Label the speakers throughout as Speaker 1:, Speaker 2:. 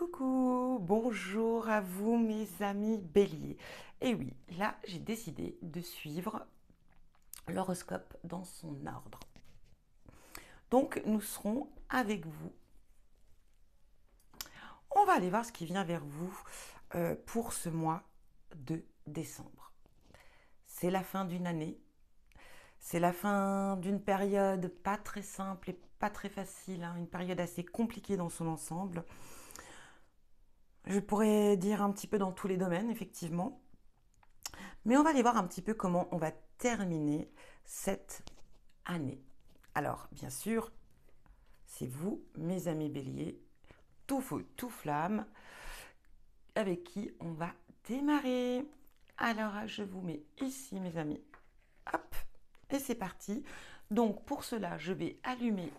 Speaker 1: Coucou, bonjour à vous mes amis béliers. Et oui, là j'ai décidé de suivre l'horoscope dans son ordre. Donc nous serons avec vous. On va aller voir ce qui vient vers vous pour ce mois de décembre. C'est la fin d'une année. C'est la fin d'une période pas très simple et pas très facile, hein, une période assez compliquée dans son ensemble. Je pourrais dire un petit peu dans tous les domaines, effectivement. Mais on va aller voir un petit peu comment on va terminer cette année. Alors, bien sûr, c'est vous, mes amis béliers, tout feu, tout flamme, avec qui on va démarrer. Alors, je vous mets ici, mes amis. Hop, et c'est parti. Donc, pour cela, je vais allumer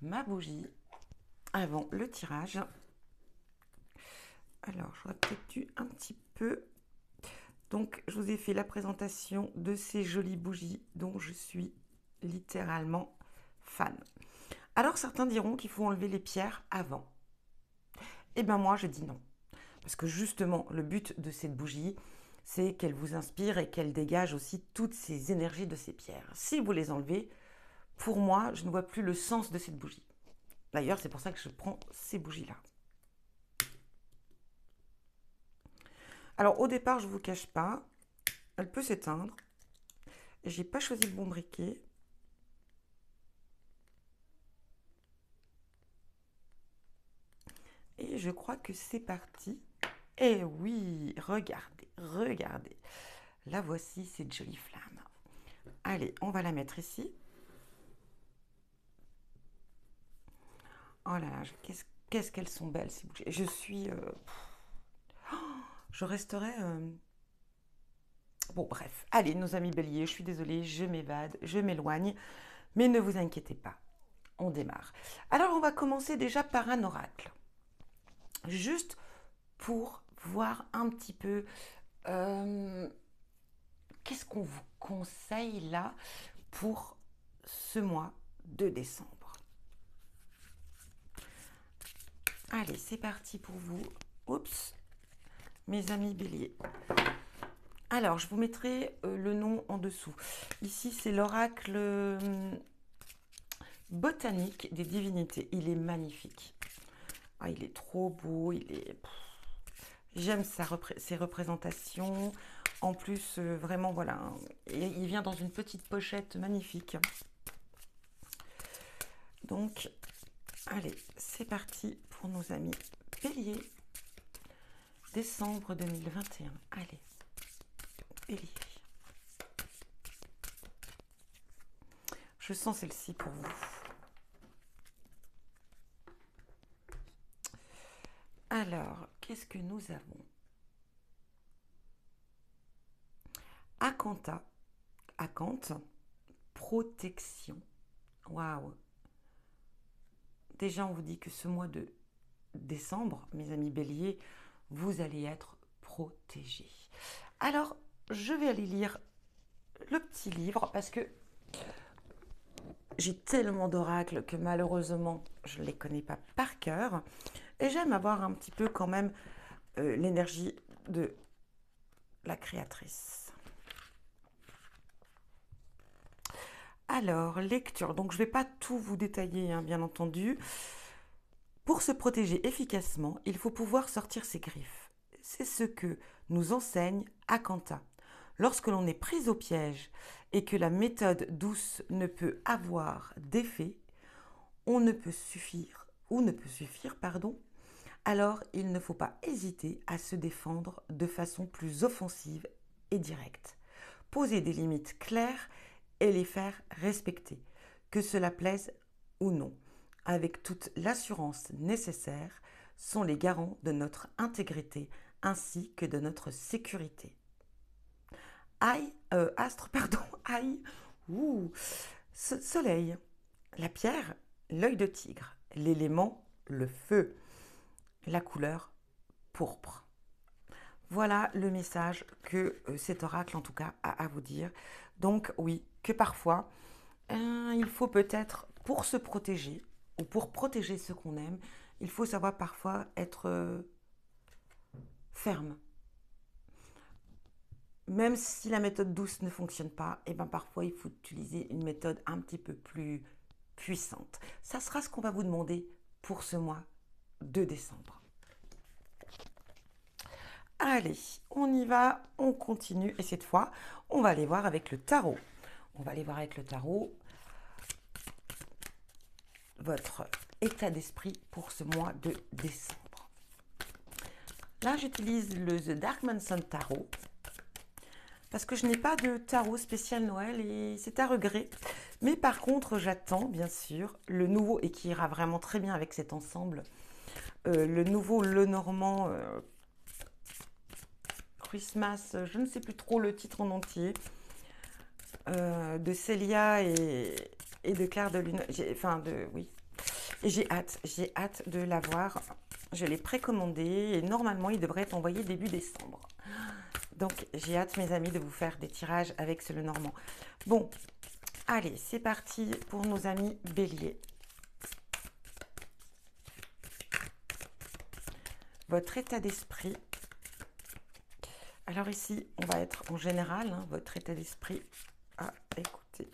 Speaker 1: ma bougie avant le tirage. Alors, j'aurais peut-être dû un petit peu. Donc, je vous ai fait la présentation de ces jolies bougies dont je suis littéralement fan. Alors, certains diront qu'il faut enlever les pierres avant. Eh bien, moi, je dis non. Parce que justement, le but de cette bougie, c'est qu'elle vous inspire et qu'elle dégage aussi toutes ces énergies de ces pierres. Si vous les enlevez, pour moi, je ne vois plus le sens de cette bougie. D'ailleurs, c'est pour ça que je prends ces bougies-là. Alors, au départ, je ne vous cache pas, elle peut s'éteindre. J'ai pas choisi le bon briquet. Et je crois que c'est parti. Et oui, regardez, regardez. La voici, cette jolie flamme. Allez, on va la mettre ici. Oh là là, qu'est-ce qu'elles sont belles ces bougies. Je suis... je resterai... Bon, bref. Allez, nos amis béliers, je suis désolée, je m'évade, je m'éloigne. Mais ne vous inquiétez pas, on démarre. Alors, on va commencer déjà par un oracle. Juste pour voir un petit peu qu'est-ce qu'on vous conseille là pour ce mois de décembre. Allez, c'est parti pour vous. Oups, mes amis béliers. Alors, je vous mettrai le nom en dessous. Ici, c'est l'oracle botanique des divinités. Il est magnifique. Ah, il est trop beau. J'aime ses représentations. En plus, vraiment, voilà. Il vient dans une petite pochette magnifique. Donc, allez, c'est parti pour nos amis béliers. Décembre 2021. Allez, bélier. Je sens celle-ci pour vous. Alors, qu'est-ce que nous avons? Acanthe, protection. Waouh! Déjà, on vous dit que ce mois de décembre, mes amis béliers, vous allez être protégés. Alors, je vais aller lire le petit livre parce que j'ai tellement d'oracles que malheureusement, je ne les connais pas par cœur. Et j'aime avoir un petit peu quand même l'énergie de la créatrice. Alors, lecture. Donc, je ne vais pas tout vous détailler, hein, bien entendu. Pour se protéger efficacement, il faut pouvoir sortir ses griffes. C'est ce que nous enseigne Akanta. Lorsque l'on est pris au piège et que la méthode douce ne peut avoir d'effet, ne peut suffire, alors il ne faut pas hésiter à se défendre de façon plus offensive et directe. Poser des limites claires et les faire respecter, que cela plaise ou non, avec toute l'assurance nécessaire, sont les garants de notre intégrité ainsi que de notre sécurité. Soleil, la pierre, l'œil de tigre, l'élément, le feu, la couleur, pourpre. Voilà le message que cet oracle en tout cas a à vous dire. Donc oui, que parfois, il faut peut-être, pour se protéger, ou pour protéger ceux qu'on aime, il faut savoir parfois être ferme. Même si la méthode douce ne fonctionne pas, et ben parfois il faut utiliser une méthode un petit peu plus puissante. Ça sera ce qu'on va vous demander pour ce mois de décembre. Allez, on y va, on continue et cette fois, on va aller voir avec le tarot. On va aller voir avec le tarot votre état d'esprit pour ce mois de décembre. Là, j'utilise le The Darkman Sun Tarot parce que je n'ai pas de tarot spécial Noël et c'est à regret. Mais par contre, j'attends bien sûr le nouveau et qui ira vraiment très bien avec cet ensemble, le nouveau Lenormand Christmas, je ne sais plus trop le titre en entier, de Célia et de Claire de Lune. Oui. Et j'ai hâte de l'avoir. Je l'ai précommandé et normalement il devrait être envoyé début décembre. Donc j'ai hâte mes amis de vous faire des tirages avec ce Lenormand. Bon, allez, c'est parti pour nos amis Bélier. Votre état d'esprit. Alors ici, on va être en général, hein, votre état d'esprit. Ah, écoutez,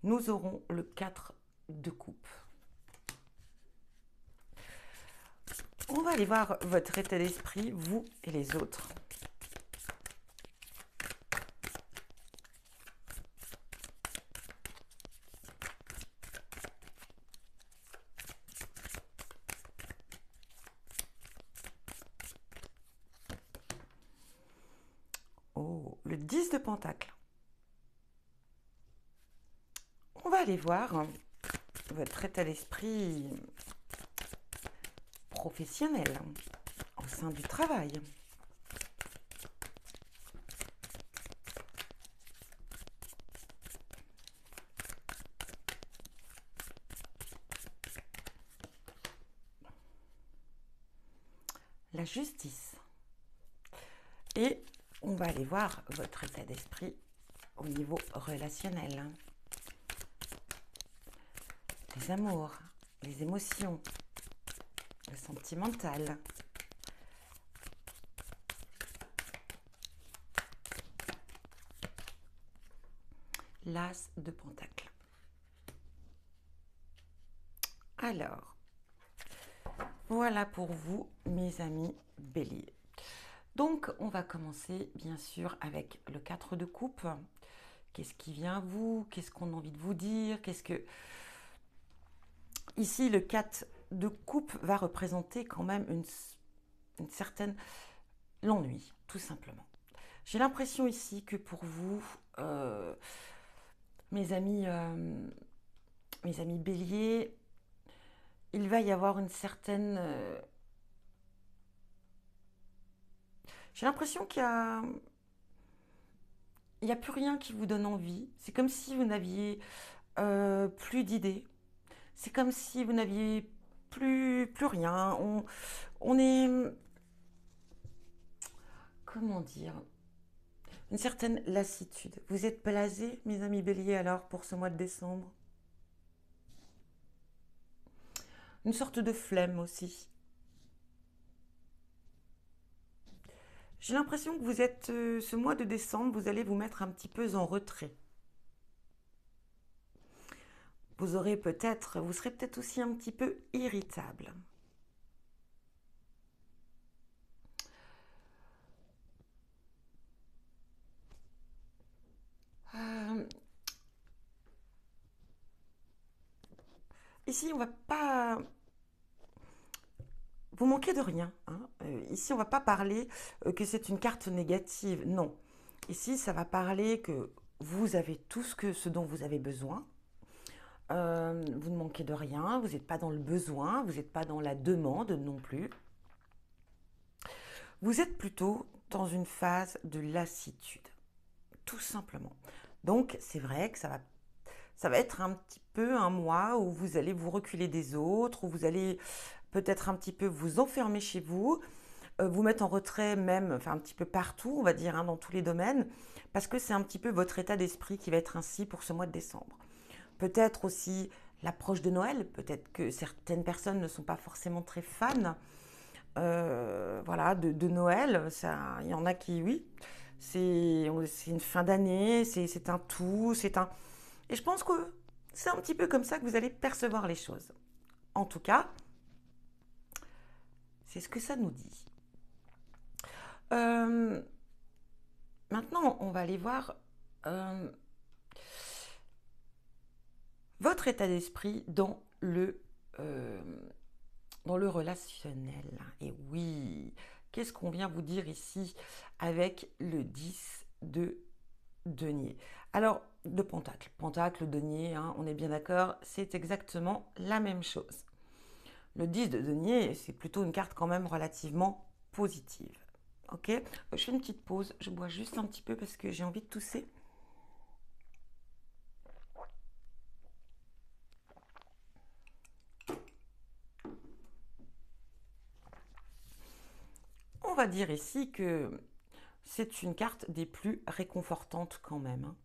Speaker 1: nous aurons le 4 de coupe. On va aller voir votre état d'esprit, vous et les autres. Oh, le 10 de Pentacle. On va aller voir votre état d'esprit professionnel au sein du travail. La justice. Et on va aller voir votre état d'esprit au niveau relationnel. Les amours, les émotions, le sentimental. L'As de Pentacle. Alors, voilà pour vous, mes amis Bélier. Donc, on va commencer, bien sûr, avec le 4 de coupe. Qu'est-ce qui vient à vous? Qu'est-ce qu'on a envie de vous dire? Ici, le 4 de coupe va représenter quand même une certaine... l'ennui, tout simplement. J'ai l'impression ici que pour vous, mes amis Bélier, il va y avoir une certaine... j'ai l'impression qu'il n'y a plus rien qui vous donne envie. C'est comme si vous n'aviez plus d'idées. C'est comme si vous n'aviez plus rien. On est... Comment dire? Une certaine lassitude. Vous êtes blasés, mes amis Bélier, alors, pour ce mois de décembre? Une sorte de flemme aussi. J'ai l'impression que vous êtes, ce mois de décembre, vous allez vous mettre un petit peu en retrait. Vous serez peut-être aussi un petit peu irritable. Ici, on va pas... Vous manquez de rien. Hein. Ici, on va pas parler que c'est une carte négative. Non. Ici, ça va parler que vous avez tout ce dont vous avez besoin. Vous ne manquez de rien. Vous n'êtes pas dans le besoin. Vous n'êtes pas dans la demande non plus. Vous êtes plutôt dans une phase de lassitude. Tout simplement. Donc, c'est vrai que ça va être un petit peu un mois où vous allez vous reculer des autres, où vous allez peut-être un petit peu vous enfermer chez vous, vous mettre en retrait même, enfin un petit peu partout, on va dire, hein, dans tous les domaines, parce que c'est un petit peu votre état d'esprit qui va être ainsi pour ce mois de décembre. Peut-être aussi l'approche de Noël. Peut-être que certaines personnes ne sont pas forcément très fans voilà, de Noël. Ça, il y en a qui, oui, c'est une fin d'année, c'est un tout, c'est un... Et je pense que c'est un petit peu comme ça que vous allez percevoir les choses. En tout cas, c'est ce que ça nous dit. Euh, Maintenant, on va aller voir euh, votre état d'esprit euh, dans le relationnel. Et oui, qu'est-ce qu'on vient vous dire ici avec le 10 de denier? Alors, de pentacle. Pentacle, denier, hein, on est bien d'accord, c'est exactement la même chose. Le 10 de denier, c'est plutôt une carte quand même relativement positive. Ok, je fais une petite pause, je bois juste un petit peu parce que j'ai envie de tousser. On va dire ici que c'est une carte des plus réconfortantes quand même, hein.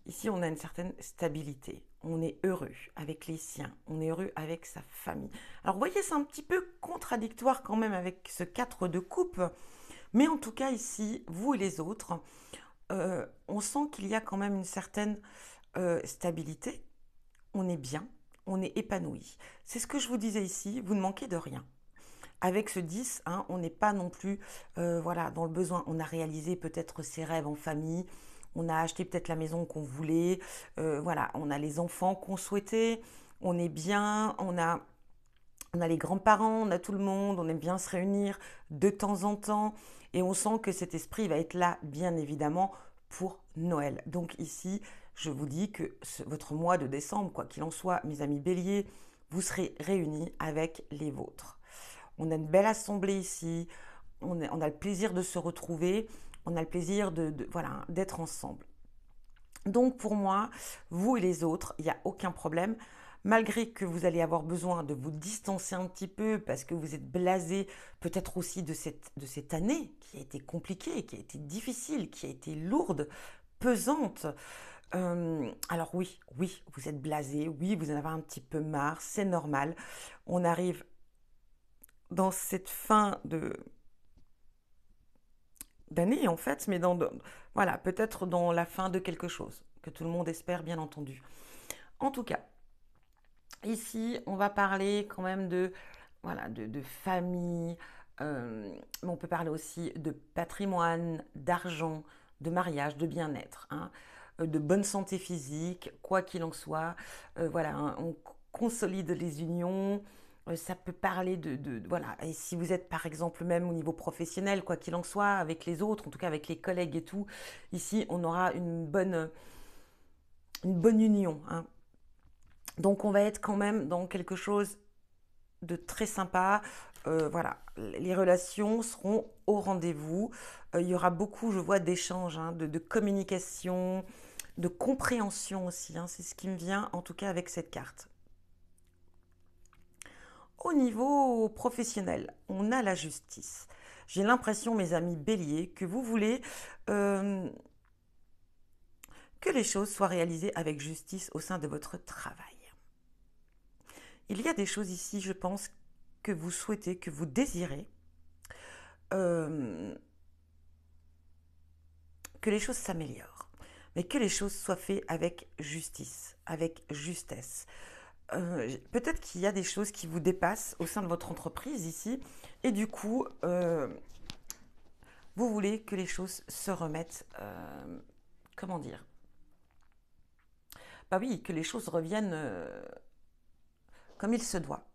Speaker 1: Ici, on a une certaine stabilité. On est heureux avec les siens. On est heureux avec sa famille. Alors, vous voyez, c'est un petit peu contradictoire quand même avec ce 4 de coupe. Mais en tout cas, ici, vous et les autres, on sent qu'il y a quand même une certaine stabilité. On est bien, on est épanoui. C'est ce que je vous disais ici, vous ne manquez de rien. Avec ce 10, hein, on n'est pas non plus voilà, dans le besoin. On a réalisé peut-être ses rêves en famille, on a acheté peut-être la maison qu'on voulait, voilà, on a les enfants qu'on souhaitait, on est bien, on a les grands-parents, on a tout le monde, on aime bien se réunir de temps en temps et on sent que cet esprit va être là, bien évidemment, pour Noël. Donc ici, je vous dis que votre mois de décembre, quoi qu'il en soit, mes amis béliers, vous serez réunis avec les vôtres. On a une belle assemblée ici, on a le plaisir de se retrouver, on a le plaisir voilà, d'être ensemble. Donc pour moi, vous et les autres, il n'y a aucun problème. Malgré que vous allez avoir besoin de vous distancer un petit peu parce que vous êtes blasé peut-être aussi de cette année qui a été compliquée, qui a été difficile, qui a été lourde, pesante. Alors oui, oui, vous êtes blasé, oui, vous en avez un petit peu marre, c'est normal. On arrive dans cette fin d'année en fait, mais voilà, peut-être dans la fin de quelque chose, que tout le monde espère bien entendu. En tout cas, ici, on va parler quand même voilà, de famille, mais on peut parler aussi de patrimoine, d'argent, de mariage, de bien-être, hein, de bonne santé physique, quoi qu'il en soit. Voilà, hein, on consolide les unions. Ça peut parler voilà. Et si vous êtes par exemple même au niveau professionnel, quoi qu'il en soit, avec les autres, en tout cas avec les collègues et tout, ici on aura une bonne union, hein. Donc on va être quand même dans quelque chose de très sympa. Voilà, les relations seront au rendez-vous. Il y aura beaucoup, je vois, d'échanges, hein, de communication, de compréhension aussi, hein. C'est ce qui me vient en tout cas avec cette carte. Au niveau professionnel, on a la justice. J'ai l'impression, mes amis béliers, que vous voulez euh, que les choses soient réalisées avec justice au sein de votre travail. Il y a des choses ici, je pense, que vous souhaitez, que vous désirez, euh, que les choses s'améliorent, mais que les choses soient faites avec justice, avec justesse. Peut-être qu'il y a des choses qui vous dépassent au sein de votre entreprise ici, et du coup, vous voulez que les choses se remettent, comment dire? Bah oui, que les choses reviennent comme il se doit,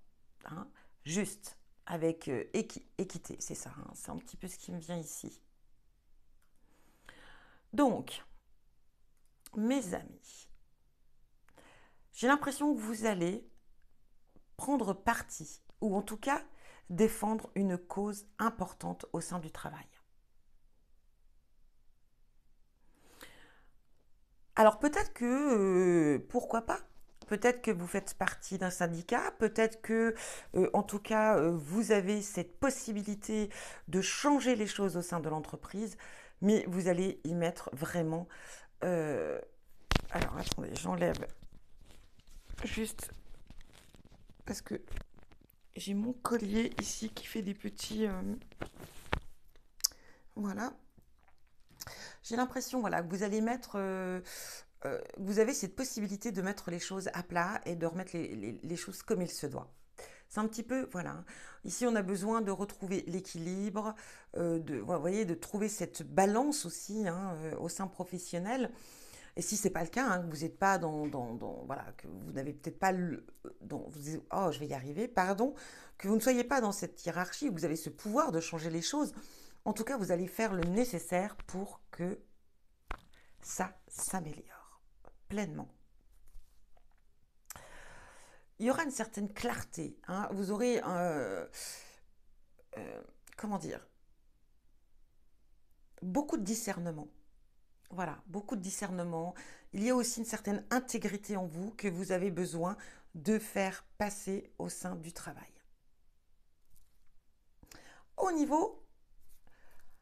Speaker 1: hein, juste, avec équité, c'est ça, hein, c'est un petit peu ce qui me vient ici. Donc, mes amis, j'ai l'impression que vous allez prendre parti, ou en tout cas défendre une cause importante au sein du travail. Alors peut-être que, pourquoi pas, peut-être que vous faites partie d'un syndicat, peut-être que, en tout cas, vous avez cette possibilité de changer les choses au sein de l'entreprise, mais vous allez y mettre vraiment Alors, attendez, j'enlève juste parce que j'ai mon collier ici qui fait des petits... voilà. J'ai l'impression, voilà, que vous allez mettre... vous avez cette possibilité de mettre les choses à plat et de remettre les choses comme il se doit. C'est un petit peu, voilà. Ici, on a besoin de retrouver l'équilibre, vous voyez, de trouver cette balance aussi hein, au sein professionnel. Et si c'est pas le cas, hein, que vous n'êtes pas voilà, que vous n'avez peut-être pas oh, je vais y arriver, pardon, que vous ne soyez pas dans cette hiérarchie, où vous avez ce pouvoir de changer les choses. En tout cas, vous allez faire le nécessaire pour que ça s'améliore pleinement. Il y aura une certaine clarté. Hein. Vous aurez, comment dire, beaucoup de discernement. Voilà, beaucoup de discernement. Il y a aussi une certaine intégrité en vous que vous avez besoin de faire passer au sein du travail. Au niveau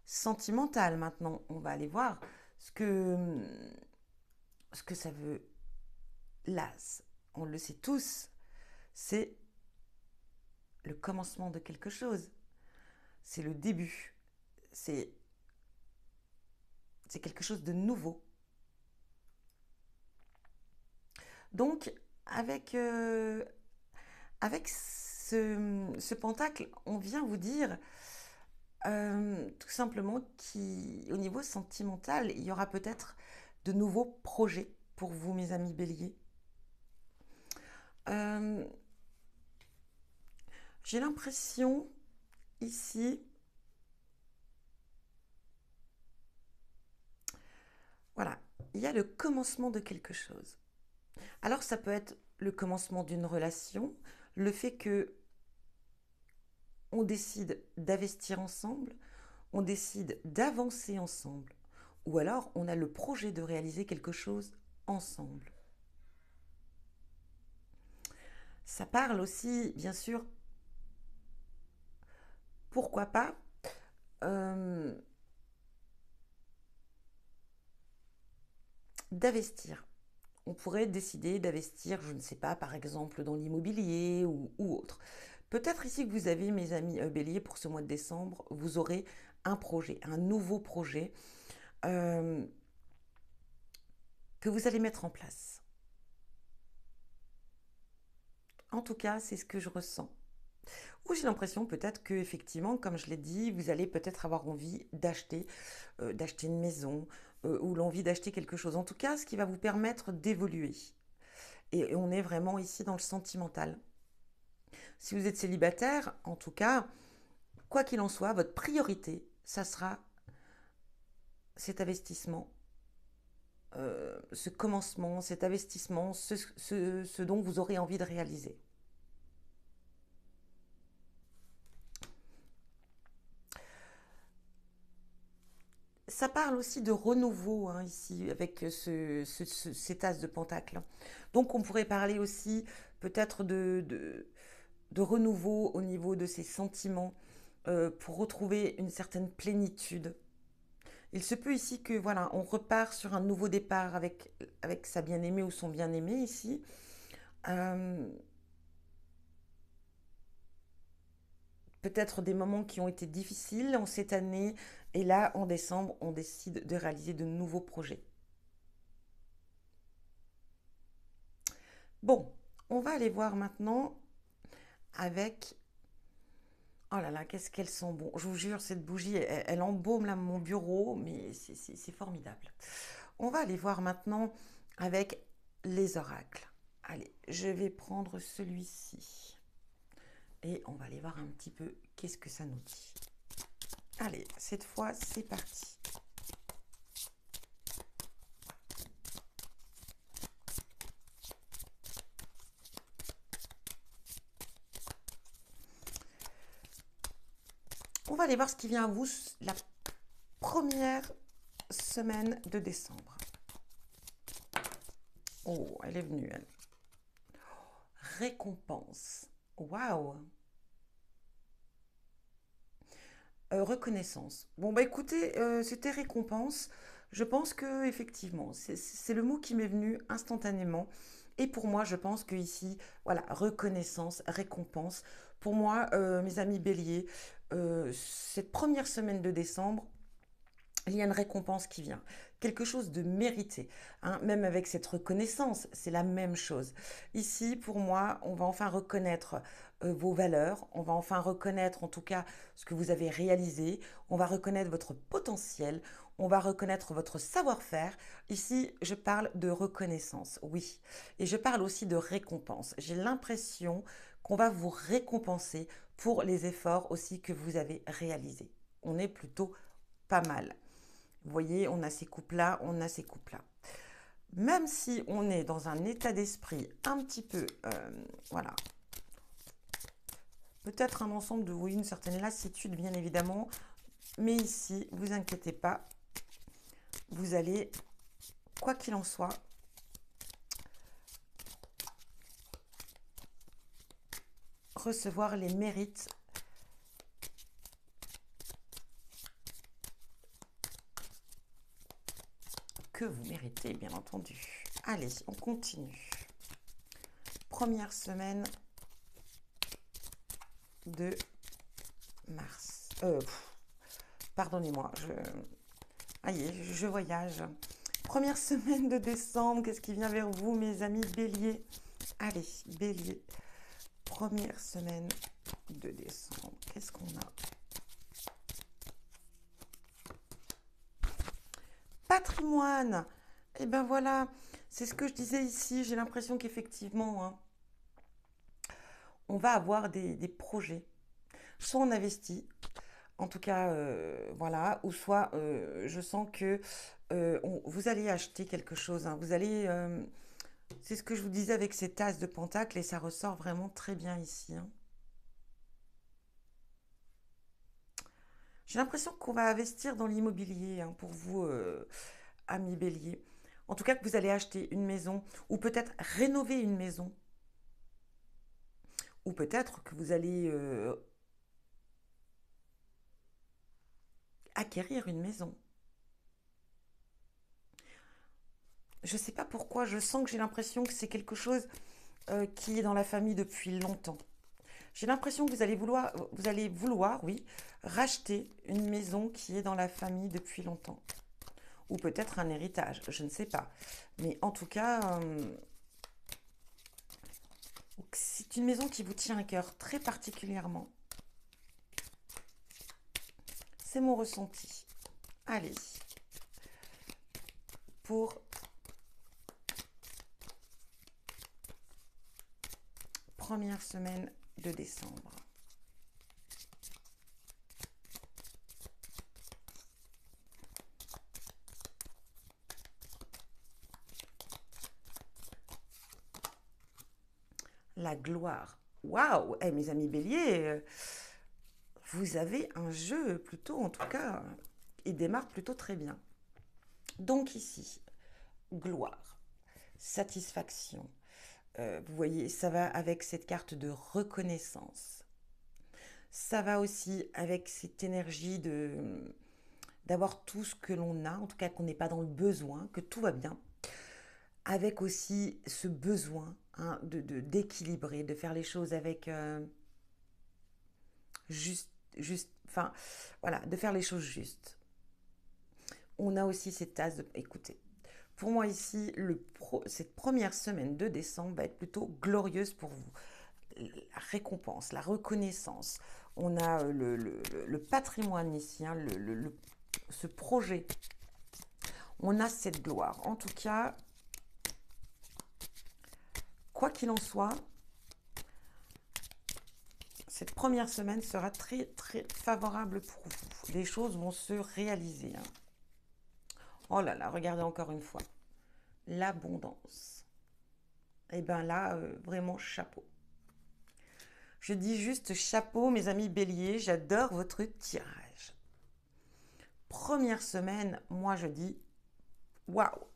Speaker 1: sentimental, maintenant, on va aller voir ce que ça veut. L'as, on le sait tous, c'est le commencement de quelque chose. C'est le début. C'est quelque chose de nouveau. Donc, avec ce pentacle, on vient vous dire tout simplement qu'au niveau sentimental, il y aura peut-être de nouveaux projets pour vous, mes amis béliers. J'ai l'impression ici, voilà, il y a le commencement de quelque chose. Alors ça peut être le commencement d'une relation, le fait que on décide d'investir ensemble, on décide d'avancer ensemble, ou alors on a le projet de réaliser quelque chose ensemble. Ça parle aussi, bien sûr, pourquoi pas, d'investir. On pourrait décider d'investir, je ne sais pas, par exemple dans l'immobilier ou autre. Peut-être ici que vous avez, mes amis béliers, pour ce mois de décembre, vous aurez un projet, un nouveau projet que vous allez mettre en place. En tout cas, c'est ce que je ressens. Ou j'ai l'impression peut-être que effectivement, comme je l'ai dit, vous allez peut-être avoir envie d'acheter une maison ou l'envie d'acheter quelque chose. En tout cas, ce qui va vous permettre d'évoluer. Et on est vraiment ici dans le sentimental. Si vous êtes célibataire, en tout cas, quoi qu'il en soit, votre priorité, ça sera cet investissement, ce commencement, cet investissement, ce dont vous aurez envie de réaliser. Ça parle aussi de renouveau hein, ici avec cet as de pentacle. Donc on pourrait parler aussi peut-être de renouveau au niveau de ses sentiments pour retrouver une certaine plénitude. Il se peut ici que voilà, on repart sur un nouveau départ avec sa bien-aimée ou son bien-aimé ici. Peut-être des moments qui ont été difficiles en cette année et là en décembre on décide de réaliser de nouveaux projets. Bon, on va aller voir maintenant avec... Oh là là, qu'est-ce qu'elles sont bons. Je vous jure, cette bougie, elle embaume là mon bureau, mais c'est formidable. On va aller voir maintenant avec les oracles. Allez, je vais prendre celui-ci. Et on va aller voir un petit peu qu'est-ce que ça nous dit. Allez, cette fois, c'est parti. On va aller voir ce qui vient à vous la première semaine de décembre. Oh, elle est venue, elle. Récompense. Waouh. Reconnaissance. Bon, bah écoutez, c'était récompense. Je pense que effectivement, c'est le mot qui m'est venu instantanément. Et pour moi, je pense que ici, voilà, reconnaissance, récompense. Pour moi, mes amis béliers, cette première semaine de décembre, il y a une récompense qui vient, quelque chose de mérité, hein. Même avec cette reconnaissance, c'est la même chose. Ici, pour moi, on va enfin reconnaître vos valeurs, on va enfin reconnaître en tout cas ce que vous avez réalisé, on va reconnaître votre potentiel, on va reconnaître votre savoir-faire. Ici, je parle de reconnaissance, oui, et je parle aussi de récompense. J'ai l'impression qu'on va vous récompenser pour les efforts aussi que vous avez réalisés. On est plutôt pas mal. Vous voyez, on a ces couples-là, on a ces couples-là. Même si on est dans un état d'esprit un petit peu, voilà, peut-être un ensemble de, oui, une certaine lassitude, bien évidemment, mais ici, vous inquiétez pas, vous allez, quoi qu'il en soit, recevoir les mérites que vous méritez, bien entendu. Allez, on continue. Première semaine de mars. Pardonnez-moi, je voyage. Première semaine de décembre, qu'est-ce qui vient vers vous, mes amis béliers? Allez, bélier. Première semaine de décembre, qu'est-ce qu'on a? Patrimoine. Et ben voilà, c'est ce que je disais ici. J'ai l'impression qu'effectivement, hein, on va avoir des projets. Soit on investit, en tout cas, voilà, ou soit je sens que vous allez acheter quelque chose, hein. Vous allez, c'est ce que je vous disais avec ces tasses de pentacle et ça ressort vraiment très bien ici, hein. J'ai l'impression qu'on va investir dans l'immobilier, hein, pour vous, amis bélier. En tout cas, que vous allez acheter une maison ou peut-être rénover une maison. Ou peut-être que vous allez acquérir une maison. Je ne sais pas pourquoi, je sens que j'ai l'impression que c'est quelque chose qui est dans la famille depuis longtemps. J'ai l'impression que vous allez vouloir, oui, racheter une maison qui est dans la famille depuis longtemps. Ou peut-être un héritage, je ne sais pas. Mais en tout cas, c'est une maison qui vous tient à cœur très particulièrement. C'est mon ressenti. Allez, pour première semaine de décembre. La gloire. Waouh! Eh, mes amis béliers, vous avez un jeu plutôt, en tout cas, il démarre plutôt très bien. Donc ici, gloire, satisfaction. Vous voyez, ça va avec cette carte de reconnaissance. Ça va aussi avec cette énergie d'avoir tout ce que l'on a, en tout cas qu'on n'est pas dans le besoin, que tout va bien. Avec aussi ce besoin, hein, d'équilibrer, de faire les choses avec enfin, voilà, de faire les choses justes. On a aussi cette tasse de, écoutez, pour moi ici, cette première semaine de décembre va être plutôt glorieuse pour vous. La récompense, la reconnaissance. On a le patrimoine ici, hein, ce projet. On a cette gloire. En tout cas, quoi qu'il en soit, cette première semaine sera très, très favorable pour vous. Les choses vont se réaliser, hein. Oh là là, regardez encore une fois. L'abondance. Et bien là, vraiment chapeau. Je dis juste chapeau, mes amis béliers, j'adore votre tirage. Première semaine, moi je dis waouh,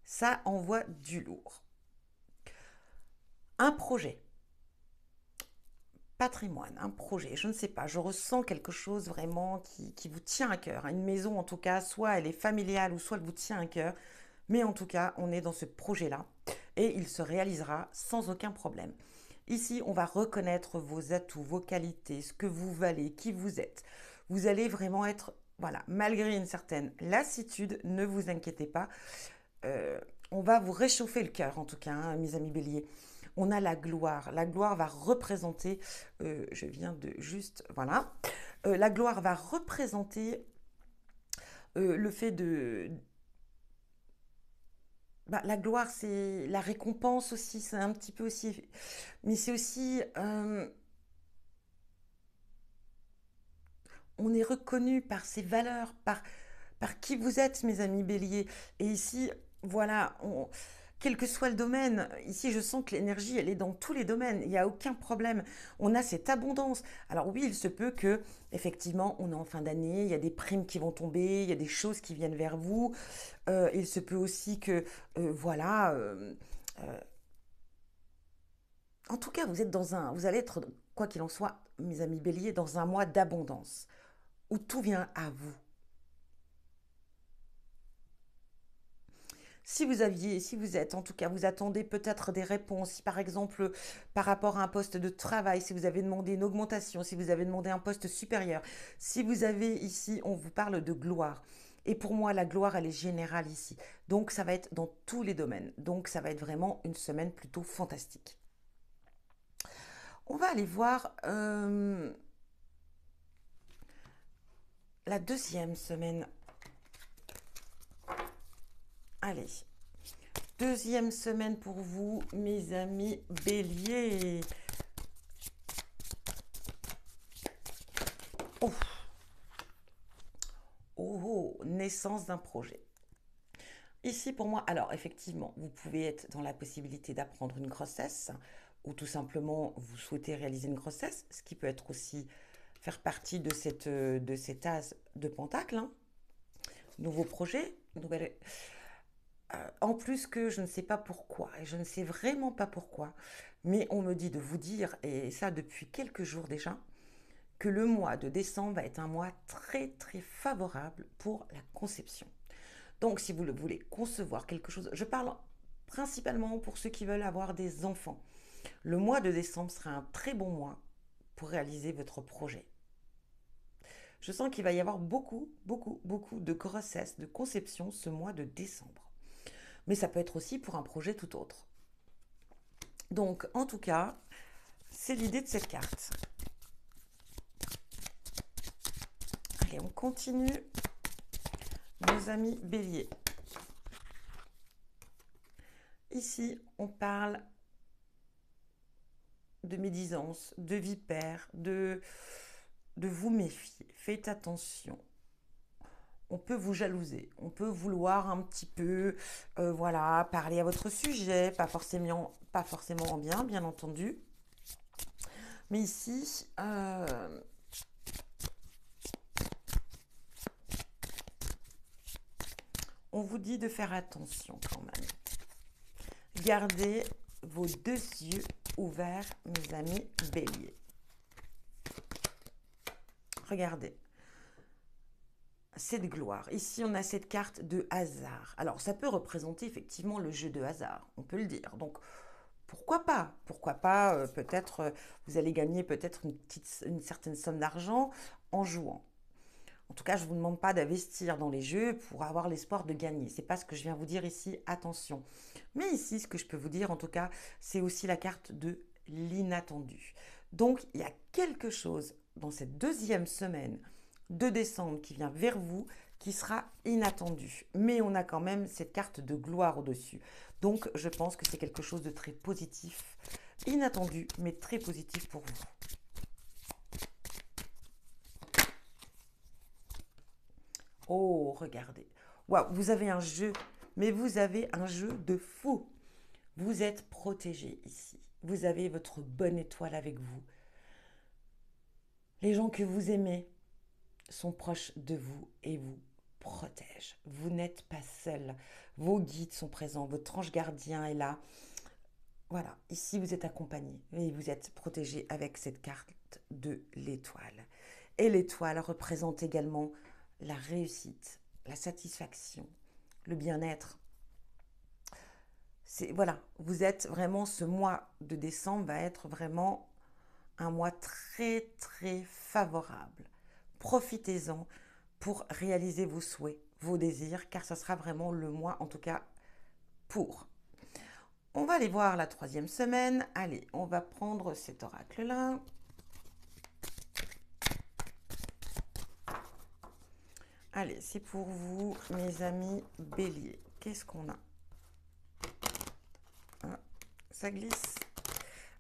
Speaker 1: ça envoie du lourd. Un projet. patrimoine, un projet, je ne sais pas, je ressens quelque chose vraiment qui vous tient à cœur. Une maison, en tout cas, soit elle est familiale ou soit elle vous tient à cœur. Mais en tout cas, on est dans ce projet-là et il se réalisera sans aucun problème. Ici, on va reconnaître vos atouts, vos qualités, ce que vous valez, qui vous êtes. Vous allez vraiment être, voilà, malgré une certaine lassitude, ne vous inquiétez pas. Euh, on va vous réchauffer le cœur, en tout cas, hein, mes amis béliers. On a la gloire. La gloire va représenter, je viens de juste, voilà, la gloire va représenter le fait de, bah, la gloire, c'est la récompense aussi, c'est un petit peu aussi, mais c'est aussi, on est reconnu par ses valeurs, par qui vous êtes, mes amis béliers. Et ici, voilà, quel que soit le domaine, ici je sens que l'énergie, elle est dans tous les domaines, il n'y a aucun problème. On a cette abondance. Alors oui, il se peut que, effectivement, on est en fin d'année, il y a des primes qui vont tomber, il y a des choses qui viennent vers vous. Il se peut aussi que, voilà, en tout cas, vous allez être, quoi qu'il en soit, mes amis béliers, dans un mois d'abondance, où tout vient à vous. Si vous êtes, en tout cas, vous attendez peut-être des réponses, si par exemple, par rapport à un poste de travail, si vous avez demandé une augmentation, si vous avez demandé un poste supérieur, si vous avez ici, on vous parle de gloire. Et pour moi, la gloire, elle est générale ici. Donc, ça va être dans tous les domaines. Donc, ça va être vraiment une semaine plutôt fantastique. On va aller voir la deuxième semaine. Allez, deuxième semaine pour vous, mes amis béliers. Oh, oh, naissance d'un projet. Ici, pour moi, alors effectivement, vous pouvez être dans la possibilité d'apprendre une grossesse ou tout simplement vous souhaitez réaliser une grossesse, ce qui peut être aussi faire partie de cet as de pentacle. Hein. Nouveau projet, nouvelle. En plus que je ne sais pas pourquoi, et je ne sais vraiment pas pourquoi, mais on me dit de vous dire, et ça depuis quelques jours déjà, que le mois de décembre va être un mois très très favorable pour la conception. Donc si vous le voulez concevoir quelque chose, je parle principalement pour ceux qui veulent avoir des enfants. Le mois de décembre sera un très bon mois pour réaliser votre projet. Je sens qu'il va y avoir beaucoup, beaucoup, beaucoup de grossesse, de conception ce mois de décembre. Mais ça peut être aussi pour un projet tout autre. Donc, en tout cas, c'est l'idée de cette carte. Allez, on continue, nos amis béliers. Ici, on parle de médisance, de vipère, de vous méfier. Faites attention. On peut vous jalouser, on peut vouloir un petit peu, voilà, parler à votre sujet, pas forcément en bien, bien entendu. Mais ici, on vous dit de faire attention quand même. Gardez vos deux yeux ouverts, mes amis béliers. Regardez. Cette gloire. Ici, on a cette carte de hasard. Alors, ça peut représenter effectivement le jeu de hasard, on peut le dire. Donc, pourquoi pas? Pourquoi pas, peut-être, vous allez gagner peut-être une certaine somme d'argent en jouant. En tout cas, je ne vous demande pas d'investir dans les jeux pour avoir l'espoir de gagner. C'est pas ce que je viens vous dire ici, attention. Mais ici, ce que je peux vous dire, en tout cas, c'est aussi la carte de l'inattendu. Donc, il y a quelque chose dans cette deuxième semaine de décembre qui vient vers vous qui sera inattendu. Mais on a quand même cette carte de gloire au-dessus. Donc, je pense que c'est quelque chose de très positif, inattendu, mais très positif pour vous. Oh, regardez. Waouh, vous avez un jeu, mais vous avez un jeu de fou. Vous êtes protégé ici. Vous avez votre bonne étoile avec vous. Les gens que vous aimez sont proches de vous et vous protègent. Vous n'êtes pas seul. Vos guides sont présents. Votre ange gardien est là. Voilà, ici vous êtes accompagné et vous êtes protégé avec cette carte de l'étoile. Et l'étoile représente également la réussite, la satisfaction, le bien-être. Voilà, vous êtes vraiment, ce mois de décembre va être vraiment un mois très très favorable. Profitez-en pour réaliser vos souhaits, vos désirs, car ça sera vraiment le mois, en tout cas, pour. On va aller voir la troisième semaine. Allez, on va prendre cet oracle-là. Allez, c'est pour vous, mes amis béliers. Qu'est-ce qu'on a? Ah, ça glisse.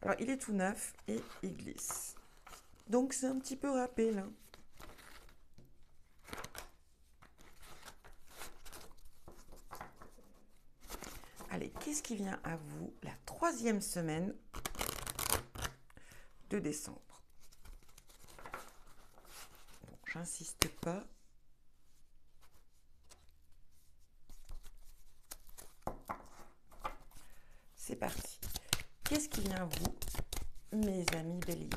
Speaker 1: Alors, il est tout neuf et il glisse. Donc, c'est un petit peu râpé, là. Allez, qu'est-ce qui vient à vous la troisième semaine de décembre? Bon, j'insiste pas. C'est parti. Qu'est-ce qui vient à vous, mes amis béliers?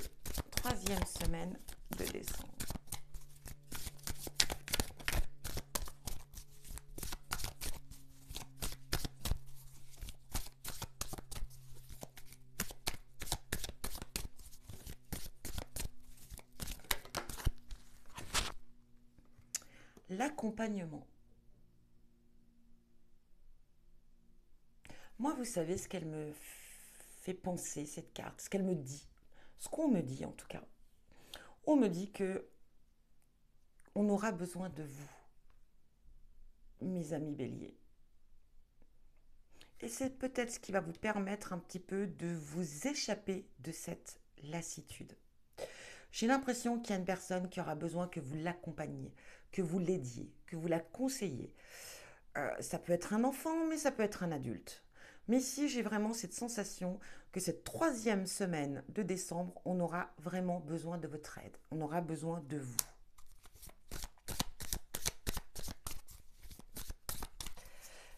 Speaker 1: Troisième semaine de décembre. L'accompagnement. Moi, vous savez ce qu'elle me fait penser, cette carte, ce qu'elle me dit, ce qu'on me dit en tout cas. On me dit que on aura besoin de vous, mes amis béliers. Et c'est peut-être ce qui va vous permettre un petit peu de vous échapper de cette lassitude. J'ai l'impression qu'il y a une personne qui aura besoin que vous l'accompagniez, que vous l'aidiez, que vous la conseilliez. Ça peut être un enfant, mais ça peut être un adulte. Mais ici, j'ai vraiment cette sensation que cette troisième semaine de décembre, on aura vraiment besoin de votre aide. On aura besoin de vous.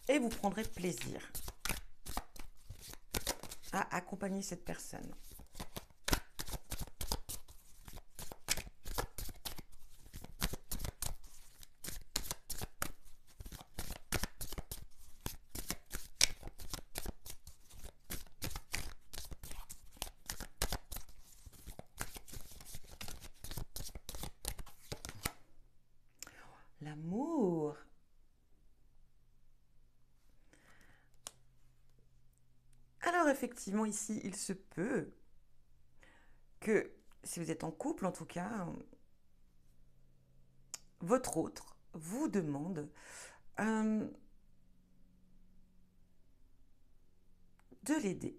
Speaker 1: Et vous prendrez plaisir à accompagner cette personne. L'amour. Alors effectivement, ici, il se peut que, si vous êtes en couple en tout cas, votre autre vous demande de l'aider.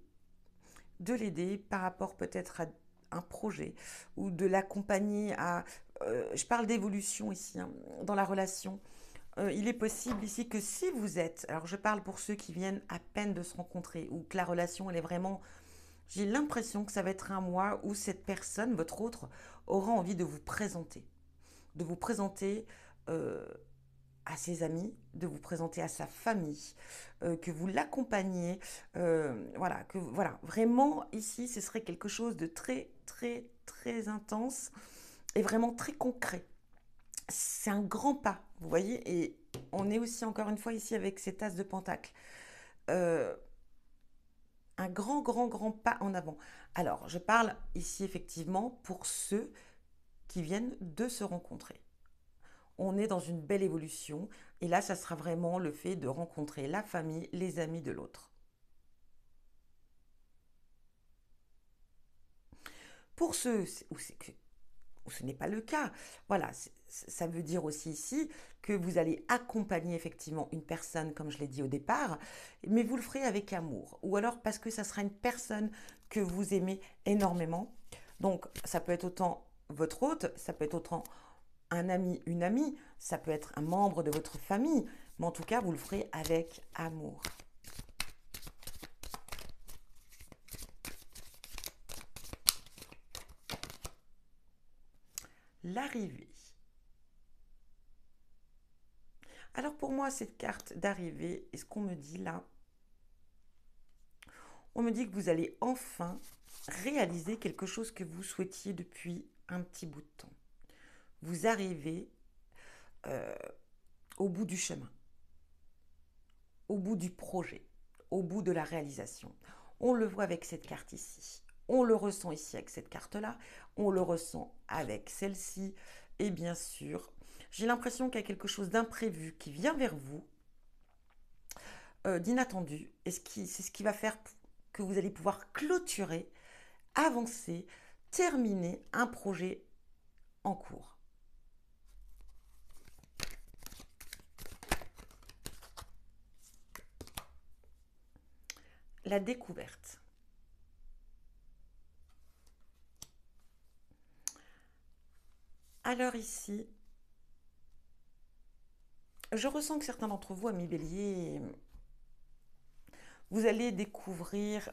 Speaker 1: De l'aider par rapport peut-être à un projet ou de l'accompagner à... je parle d'évolution ici, hein, dans la relation. Il est possible ici que si vous êtes... Alors je parle pour ceux qui viennent à peine de se rencontrer ou que la relation, elle est vraiment... J'ai l'impression que ça va être un mois où cette personne, votre autre, aura envie de vous présenter. De vous présenter à ses amis, de vous présenter à sa famille, que vous l'accompagnez, voilà, vraiment ici, ce serait quelque chose de très, très, très intense et vraiment très concret. C'est un grand pas, vous voyez, et on est aussi encore une fois ici avec cet as de pentacle. Euh, un grand, grand, grand pas en avant. Alors, je parle ici effectivement pour ceux qui viennent de se rencontrer. On est dans une belle évolution. Et là, ça sera vraiment le fait de rencontrer la famille, les amis de l'autre. Pour ceux où ce n'est pas le cas, voilà, ça veut dire aussi ici que vous allez accompagner effectivement une personne, comme je l'ai dit au départ, mais vous le ferez avec amour. Ou alors parce que ça sera une personne que vous aimez énormément. Donc, ça peut être autant votre hôte, ça peut être autant un ami, une amie, ça peut être un membre de votre famille, mais en tout cas, vous le ferez avec amour. L'arrivée. Alors pour moi, cette carte d'arrivée, et ce qu'on me dit là, On me dit que vous allez enfin réaliser quelque chose que vous souhaitiez depuis un petit bout de temps. Vous arrivez au bout du chemin, au bout du projet, au bout de la réalisation. On le voit avec cette carte ici. On le ressent ici avec cette carte-là. On le ressent avec celle-ci. Et bien sûr, j'ai l'impression qu'il y a quelque chose d'imprévu qui vient vers vous, d'inattendu. Et c'est ce qui va faire que vous allez pouvoir clôturer, avancer, terminer un projet en cours. La découverte. Alors ici, je ressens que certains d'entre vous, amis béliers, vous allez découvrir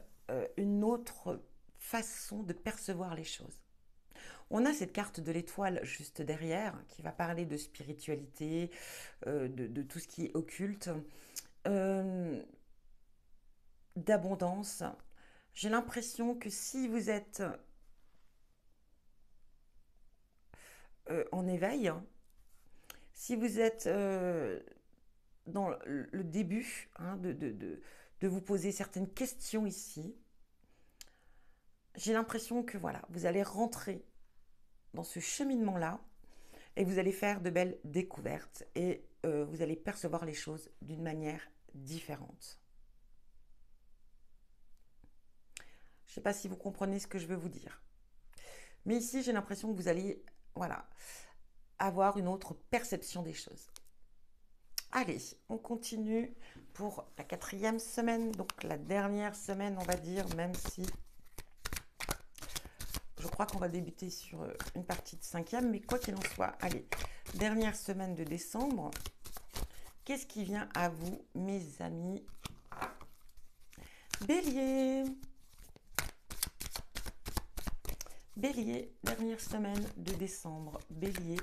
Speaker 1: une autre façon de percevoir les choses. On a cette carte de l'étoile juste derrière qui va parler de spiritualité, de tout ce qui est occulte, d'abondance. J'ai l'impression que si vous êtes en éveil, si vous êtes dans le début de vous poser certaines questions ici, j'ai l'impression que voilà, vous allez rentrer dans ce cheminement-là et vous allez faire de belles découvertes et vous allez percevoir les choses d'une manière différente. Je ne sais pas si vous comprenez ce que je veux vous dire. Mais ici, j'ai l'impression que vous allez voilà, avoir une autre perception des choses. Allez, on continue pour la 4e semaine, donc la dernière semaine, on va dire, même si je crois qu'on va débuter sur une partie de 5e, mais quoi qu'il en soit, allez, dernière semaine de décembre, qu'est-ce qui vient à vous, mes amis Bélier. Bélier, dernière semaine de décembre. Bélier,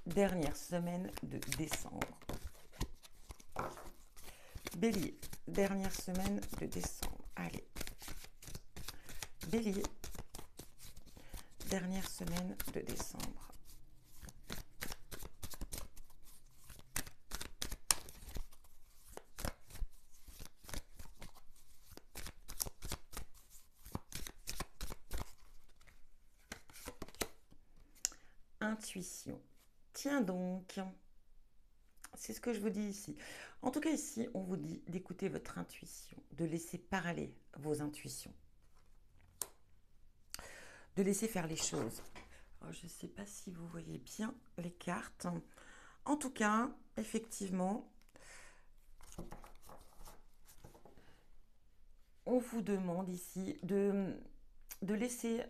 Speaker 1: dernière semaine de décembre. Bélier, dernière semaine de décembre. Allez. Bélier, dernière semaine de décembre. Intuition. Tiens donc, c'est ce que je vous dis ici. En tout cas ici, on vous dit d'écouter votre intuition, de laisser parler vos intuitions, de laisser faire les choses. Alors, je ne sais pas si vous voyez bien les cartes. En tout cas, effectivement, on vous demande ici de laisser,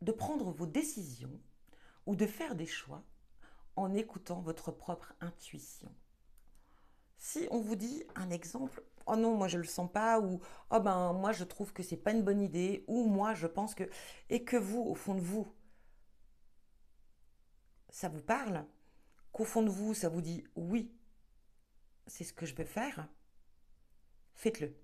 Speaker 1: de prendre vos décisions ou de faire des choix en écoutant votre propre intuition. Si on vous dit un exemple, oh non, moi je le sens pas, ou oh ben moi je trouve que c'est pas une bonne idée, ou moi je pense que, et que vous, au fond de vous, ça vous parle, qu'au fond de vous, ça vous dit oui, c'est ce que je veux faire, faites-le.